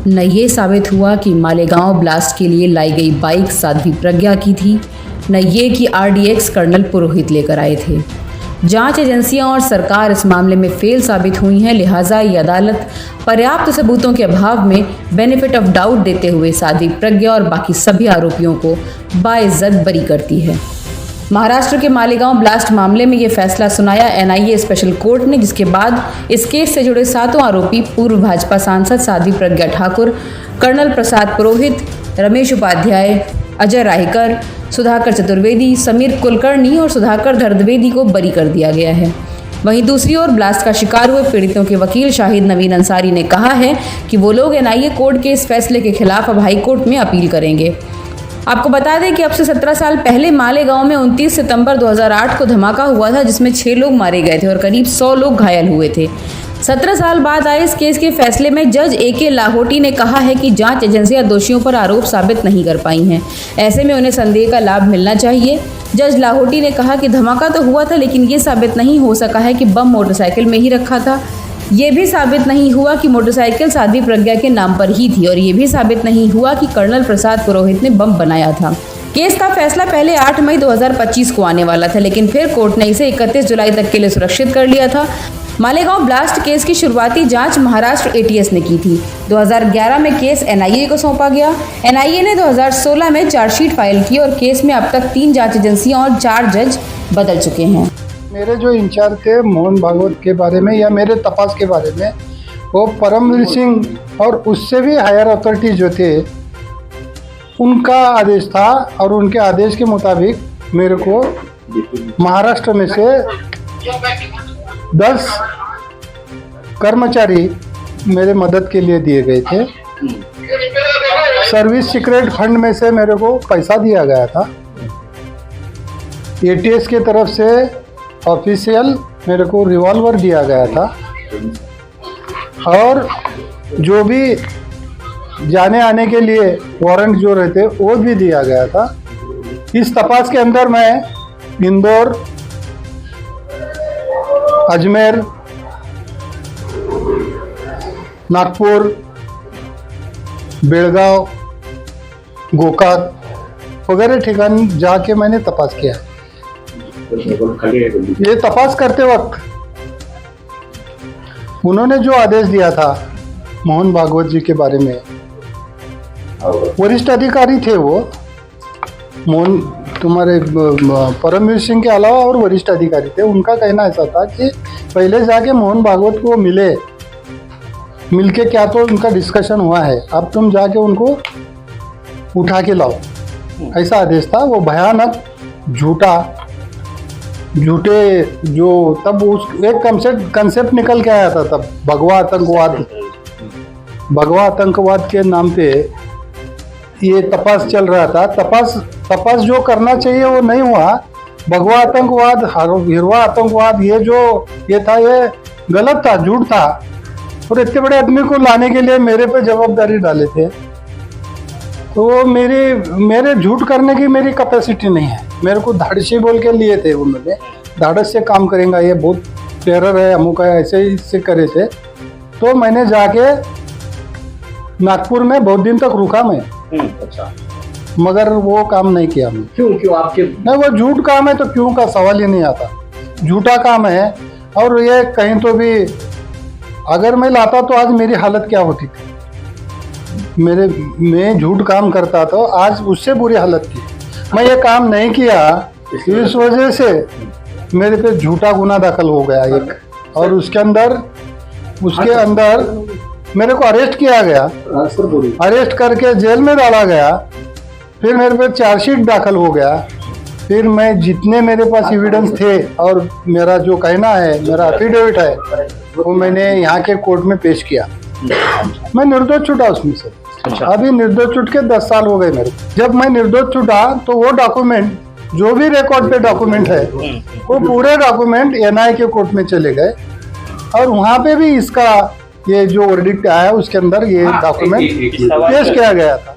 न ये साबित हुआ कि मालेगांव ब्लास्ट के लिए लाई गई बाइक साध्वी प्रज्ञा की थी, न ये कि आरडीएक्स कर्नल पुरोहित लेकर आए थे। जांच एजेंसियां और सरकार इस मामले में फेल साबित हुई हैं, लिहाजा ये अदालत पर्याप्त सबूतों के अभाव में बेनिफिट ऑफ डाउट देते हुए साध्वी प्रज्ञा और बाकी सभी आरोपियों को बाइज्जत बरी करती है। महाराष्ट्र के मालेगांव ब्लास्ट मामले में ये फैसला सुनाया एनआईए स्पेशल कोर्ट ने, जिसके बाद इस केस से जुड़े 7 आरोपी पूर्व भाजपा सांसद साध्वी प्रज्ञा ठाकुर, कर्नल प्रसाद पुरोहित, रमेश उपाध्याय, अजय राहीकर, सुधाकर चतुर्वेदी, समीर कुलकर्णी और सुधाकर धर्मवेदी को बरी कर दिया गया है। वहीं दूसरी ओर ब्लास्ट का शिकार हुए पीड़ितों के वकील शाहिद नवीन अंसारी ने कहा है कि वो लोग एनआईए कोर्ट के इस फैसले के खिलाफ अब हाई कोर्ट में अपील करेंगे। आपको बता दें कि अब से 17 साल पहले मालेगांव में 29 सितंबर 2008 को धमाका हुआ था, जिसमें 6 लोग मारे गए थे और करीब 100 लोग घायल हुए थे। 17 साल बाद आए इस केस के फैसले में जज ए.के. लाहोटी ने कहा है कि जांच एजेंसियां दोषियों पर आरोप साबित नहीं कर पाई हैं, ऐसे में उन्हें संदेह का लाभ मिलना चाहिए। जज लाहोटी ने कहा कि धमाका तो हुआ था, लेकिन ये साबित नहीं हो सका है कि बम मोटरसाइकिल में ही रखा था। ये भी साबित नहीं हुआ कि मोटरसाइकिल साध्वी प्रज्ञा के नाम पर ही थी और ये भी साबित नहीं हुआ कि कर्नल प्रसाद पुरोहित ने बम बनाया था। केस का फैसला पहले 8 मई 2025 को आने वाला था, लेकिन फिर कोर्ट ने इसे 31 जुलाई तक के लिए सुरक्षित कर लिया था। मालेगांव ब्लास्ट केस की शुरुआती जांच महाराष्ट्र एटीएस ने की थी। 2011 में केस एनआईए को सौंपा गया। एनआईए ने 2016 में चार्जशीट फाइल की और केस में अब तक 3 जांच एजेंसियां और 4 जज बदल चुके हैं। मेरे जो इंचार्ज थे मोहन भागवत के बारे में या मेरे तपास के बारे में, वो परमवीर सिंह और उससे भी हायर अथॉरिटी जो थे उनका आदेश था और उनके आदेश के मुताबिक मेरे को महाराष्ट्र में से 10 कर्मचारी मेरे मदद के लिए दिए गए थे। सर्विस सीक्रेट फंड में से मेरे को पैसा दिया गया था। एटीएस की तरफ से ऑफिशियल मेरे को रिवॉल्वर दिया गया था और जो भी जाने आने के लिए वारंट जो रहते वो भी दिया गया था। इस तपास के अंदर मैं इंदौर, अजमेर, नागपुर, बेलगांव, गोकाक वगैरह ठिकान जाके मैंने तपास किया। ये तपास करते वक्त उन्होंने जो आदेश दिया था मोहन भागवत जी के बारे में, वरिष्ठ अधिकारी थे वो, मोहन तुम्हारे परमवीर सिंह के अलावा और वरिष्ठ अधिकारी थे। उनका कहना ऐसा था कि पहले जाके मोहन भागवत को मिलके क्या तो उनका डिस्कशन हुआ है, अब तुम जाके उनको उठा के लाओ, ऐसा आदेश था। वो भयानक झूठे जो तब उस एक कंसेप्ट निकल के आया था तब, भगवा आतंकवाद के नाम पे ये तपास चल रहा था। तपास जो करना चाहिए वो नहीं हुआ। भगवा आतंकवाद, हिरवा आतंकवाद, ये था, ये गलत था, झूठ था। और इतने बड़े आदमी को लाने के लिए मेरे पे जवाबदारी डाले थे, तो मेरे झूठ करने की मेरी कैपेसिटी नहीं है। मेरे को धाड़सी बोल के लिए थे उन्होंने, धाड़स से काम करेंगे, ये बहुत टेरर है, अमुक है, ऐसे इससे करे थे। तो मैंने जाके नागपुर में बहुत दिन तक रुका मैं। अच्छा, मगर वो काम नहीं किया मैं। क्यों आपके? नहीं, वो झूठ काम है तो क्यों का सवाल ही नहीं आता। झूठा काम है और ये कहीं तो भी अगर मैं लाता तो आज मेरी हालत क्या होती थी। मैं झूठ काम करता तो आज उससे बुरी हालत थी। मैं ये काम नहीं किया, इस वजह से मेरे पे झूठा गुना दाखिल हो गया एक, और उसके अंदर मेरे को अरेस्ट किया गया, अरेस्ट करके जेल में डाला गया। फिर मेरे पे चार्जशीट दाखिल हो गया। फिर मैं जितने मेरे पास एविडेंस थे और मेरा जो कहना है, मेरा एफिडेविट है, वो मैंने यहाँ के कोर्ट में पेश किया। मैं निर्दोष छूटा उसमें से। अभी निर्दोष छूट के 10 साल हो गए मेरे को। जब मैं निर्दोष छूटा तो वो डॉक्यूमेंट, जो भी रिकॉर्ड पे डॉक्यूमेंट है, वो पूरे डॉक्यूमेंट एनआईए के कोर्ट में चले गए और वहाँ पे भी इसका ये जो वर्डिक्ट आया उसके अंदर ये डॉक्यूमेंट पेश किया गया था।